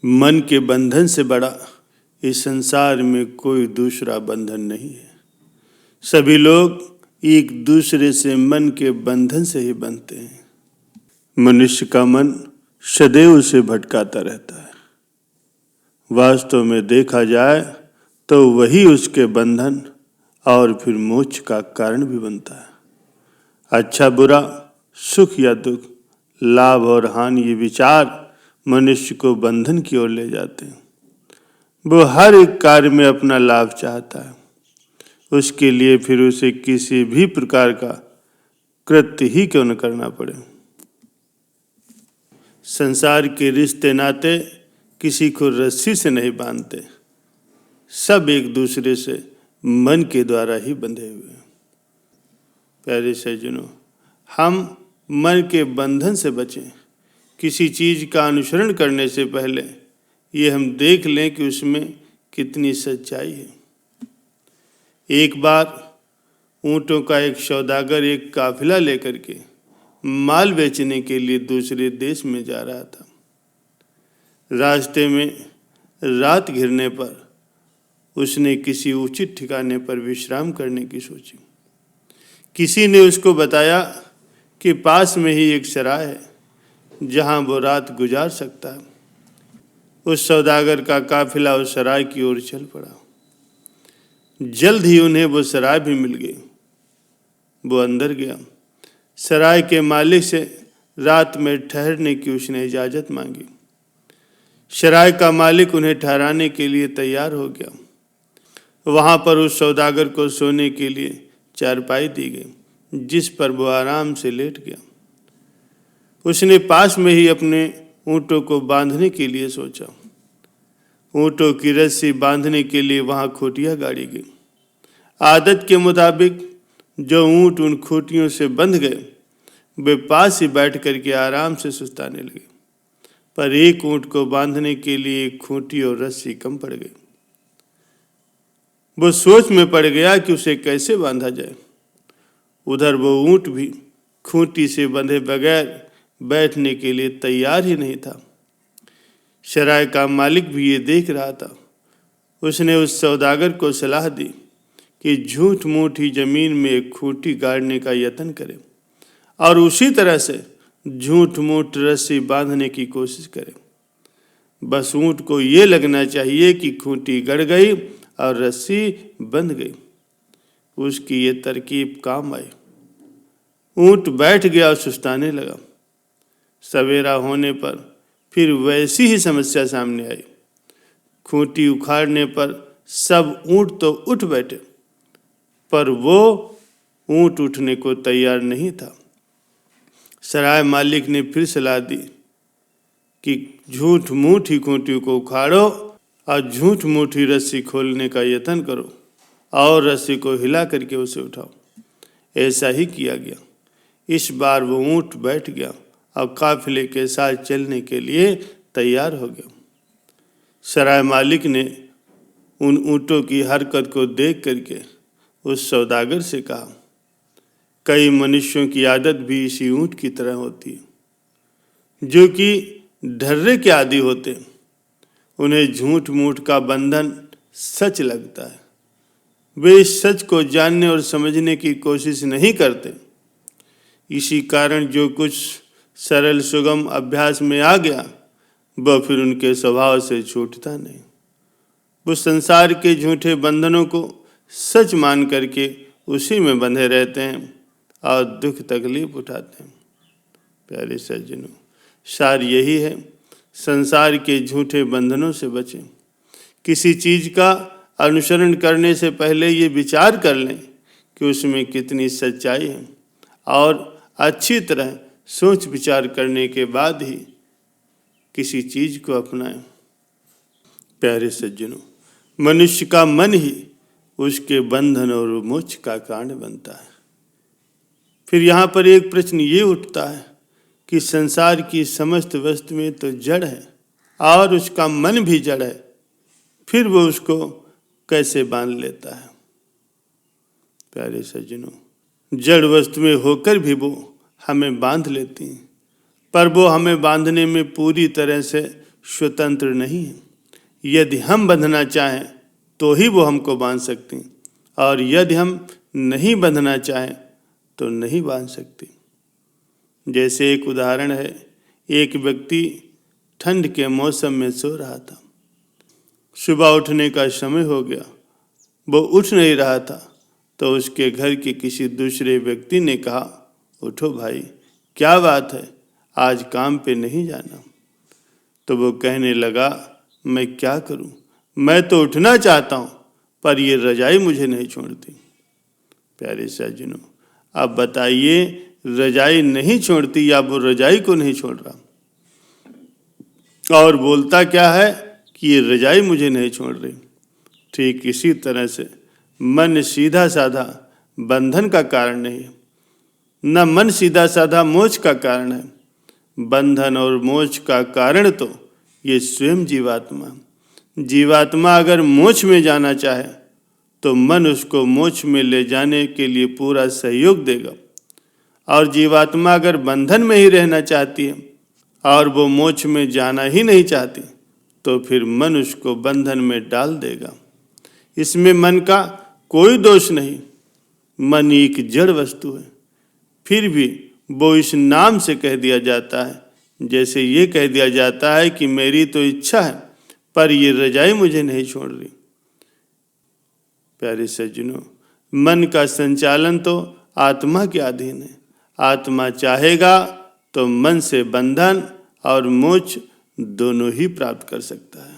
मन के बंधन से बड़ा इस संसार में कोई दूसरा बंधन नहीं है। सभी लोग एक दूसरे से मन के बंधन से ही बनते हैं। मनुष्य का मन सदैव उसे भटकाता रहता है। वास्तव में देखा जाए तो वही उसके बंधन और फिर मोक्ष का कारण भी बनता है। अच्छा बुरा, सुख या दुख, लाभ और हानि, ये विचार मनुष्य को बंधन की ओर ले जाते हैं। वो हर एक कार्य में अपना लाभ चाहता है। उसके लिए फिर उसे किसी भी प्रकार का कृत्य ही क्यों न करना पड़े। संसार के रिश्ते नाते किसी को रस्सी से नहीं बांधते, सब एक दूसरे से मन के द्वारा ही बंधे हुए हैं। प्यारे सज्जनों, हम मन के बंधन से बचें। किसी चीज का अनुसरण करने से पहले ये हम देख लें कि उसमें कितनी सच्चाई है। एक बार ऊँटों का एक सौदागर एक काफिला लेकर के माल बेचने के लिए दूसरे देश में जा रहा था। रास्ते में रात घिरने पर उसने किसी उचित ठिकाने पर विश्राम करने की सोची। किसी ने उसको बताया कि पास में ही एक सराय है जहां वो रात गुजार सकता है। उस सौदागर का काफिला उस सराय की ओर चल पड़ा। जल्द ही उन्हें वो सराय भी मिल गई। वो अंदर गया। सराय के मालिक से रात में ठहरने की उसने इजाजत मांगी। सराय का मालिक उन्हें ठहराने के लिए तैयार हो गया। वहां पर उस सौदागर को सोने के लिए चारपाई दी गई, जिस पर वो आराम से लेट गया। उसने पास में ही अपने ऊँटों को बांधने के लिए सोचा। ऊँटों की रस्सी बांधने के लिए वहां खूंटियां गाड़ी गई। आदत के मुताबिक जो ऊँट उन खूंटियों से बंध गए, वे पास ही बैठ करके आराम से सुस्ताने लगे। पर एक ऊँट को बांधने के लिए एक खूंटी और रस्सी कम पड़ गई। वो सोच में पड़ गया कि उसे कैसे बांधा जाए। उधर वो ऊँट भी खूंटी से बंधे बगैर बैठने के लिए तैयार ही नहीं था। सराय का मालिक भी ये देख रहा था। उसने उस सौदागर को सलाह दी कि झूठ मूठ ही जमीन में एक खूंटी गाड़ने का यत्न करे और उसी तरह से झूठ मूठ रस्सी बांधने की कोशिश करे। बस ऊँट को ये लगना चाहिए कि खूंटी गड़ गई और रस्सी बंध गई। उसकी ये तरकीब काम आई। ऊँट बैठ गया और सुस्ताने लगा। सवेरा होने पर फिर वैसी ही समस्या सामने आई। खूंटी उखाड़ने पर सब ऊँट तो उठ बैठे, पर वो ऊँट उठने को तैयार नहीं था। सराय मालिक ने फिर सलाह दी कि झूठ मूठ ही खूंटी को उखाड़ो और झूठ मूठ ही रस्सी खोलने का यत्न करो और रस्सी को हिला करके उसे उठाओ। ऐसा ही किया गया। इस बार वो ऊँट बैठ गया और काफिले के साथ चलने के लिए तैयार हो गया। सराय मालिक ने उन ऊँटों की हरकत को देख करके उस सौदागर से कहा, कई मनुष्यों की आदत भी इसी ऊँट की तरह होती है, जो कि ढर्रे के आदी होते। उन्हें झूठ मूठ का बंधन सच लगता है। वे इस सच को जानने और समझने की कोशिश नहीं करते। इसी कारण जो कुछ सरल सुगम अभ्यास में आ गया, वह फिर उनके स्वभाव से छूटता नहीं। वो संसार के झूठे बंधनों को सच मान करके उसी में बंधे रहते हैं और दुख तकलीफ उठाते हैं। प्यारे सज्जनों, सार यही है, संसार के झूठे बंधनों से बचें। किसी चीज का अनुसरण करने से पहले ये विचार कर लें कि उसमें कितनी सच्चाई है और अच्छी तरह सोच विचार करने के बाद ही किसी चीज को अपनाएं। प्यारे सज्जनों, मनुष्य का मन ही उसके बंधन और मोक्ष का कारण बनता है। फिर यहाँ पर एक प्रश्न ये उठता है कि संसार की समस्त वस्तुएं तो जड़ है और उसका मन भी जड़ है, फिर वो उसको कैसे बांध लेता है। प्यारे सज्जनों, जड़ वस्तुएं होकर भी वो हमें बांध लेती हैं, पर वो हमें बांधने में पूरी तरह से स्वतंत्र नहीं है। यदि हम बंधना चाहें तो ही वो हमको बांध सकती, और यदि हम नहीं बंधना चाहें तो नहीं बांध सकती। जैसे एक उदाहरण है, एक व्यक्ति ठंड के मौसम में सो रहा था। सुबह उठने का समय हो गया, वो उठ नहीं रहा था, तो उसके घर के किसी दूसरे व्यक्ति ने कहा, उठो भाई, क्या बात है, आज काम पे नहीं जाना? तो वो कहने लगा, मैं क्या करूं, मैं तो उठना चाहता हूं, पर ये रजाई मुझे नहीं छोड़ती। प्यारे सज्जनों, अब बताइए, रजाई नहीं छोड़ती या वो रजाई को नहीं छोड़ रहा? और बोलता क्या है कि ये रजाई मुझे नहीं छोड़ रही। ठीक इसी तरह से मन सीधा साधा बंधन का कारण नहीं है, न मन सीधा साधा मोक्ष का कारण है। बंधन और मोक्ष का कारण तो ये स्वयं जीवात्मा। जीवात्मा अगर मोक्ष में जाना चाहे तो मन उसको मोक्ष में ले जाने के लिए पूरा सहयोग देगा, और जीवात्मा अगर बंधन में ही रहना चाहती है और वो मोक्ष में जाना ही नहीं चाहती, तो फिर मन उसको बंधन में डाल देगा। इसमें मन का कोई दोष नहीं। मन एक जड़ वस्तु है, फिर भी वो इस नाम से कह दिया जाता है, जैसे ये कह दिया जाता है कि मेरी तो इच्छा है पर ये रजाई मुझे नहीं छोड़ रही। प्यारे सज्जनों, मन का संचालन तो आत्मा के अधीन है। आत्मा चाहेगा तो मन से बंधन और मोक्ष दोनों ही प्राप्त कर सकता है।